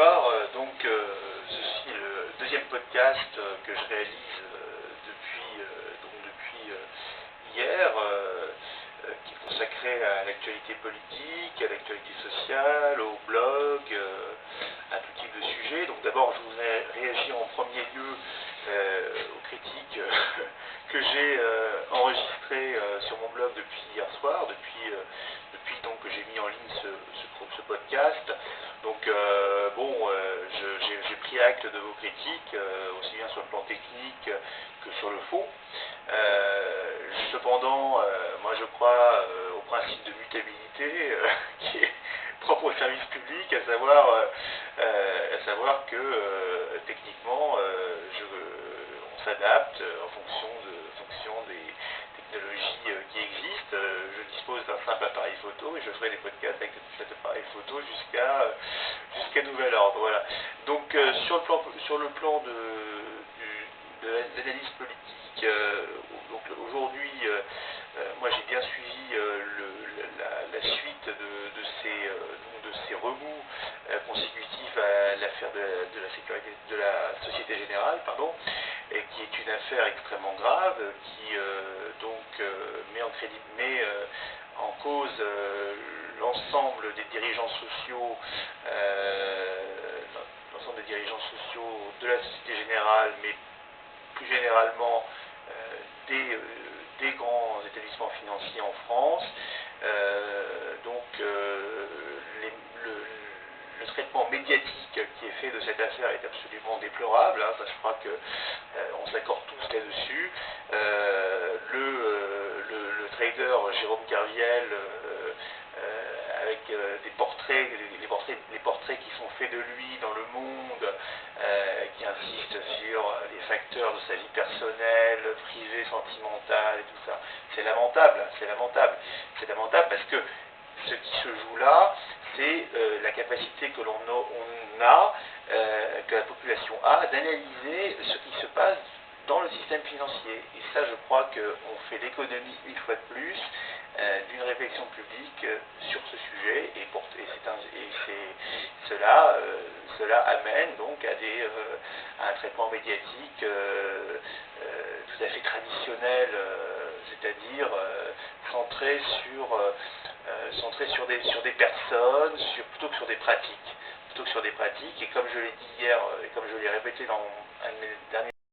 bonsoir. Ceci est le deuxième podcast que je réalise depuis hier, qui est consacré à l'actualité politique, à l'actualité sociale, au blog, à tout type de sujet. Donc d'abord, je voudrais réagir en premier lieu aux critiques que j'ai enregistrées sur mon blog depuis hier soir, depuis donc que j'ai mis en ligne ce podcast. Donc j'ai pris acte de vos critiques, aussi bien sur le plan technique que sur le fond. Cependant, moi je crois au principe de mutabilité qui est propre au service public, à savoir que techniquement on s'adapte en fonction des technologies qui existent. Je dispose d'un simple appareil photo et je ferai des podcasts avec cet appareil photo jusqu'à nouvel ordre. Voilà. Donc sur le plan de l'analyse politique, donc aujourd'hui, moi j'ai bien suivi la suite de ces remous consécutifs à l'affaire de la sécurité de la Société Générale, et qui est une affaire extrêmement grave, qui met en cause l'ensemble des dirigeants sociaux, de la Société Générale, mais plus généralement des grands établissements financiers en France. Le traitement médiatique qui est fait de cette affaire est absolument déplorable, ça je crois qu'on s'accorde tous là-dessus. Le trader Jérôme Kerviel, avec les portraits qui sont faits de lui dans le monde, qui insistent sur les facteurs de sa vie personnelle, privée, sentimentale et tout ça. C'est lamentable parce que ce qui se joue là, c'est la capacité que la population a d'analyser ce qui se passe dans le système financier. Et ça, je crois qu'on fait l'économie une fois de plus d'une réflexion publique sur ce sujet, cela amène donc à un traitement médiatique tout à fait traditionnel, c'est-à-dire centré sur des personnes, plutôt que sur des pratiques. Et comme je l'ai dit hier, et comme je l'ai répété dans un de mes derniers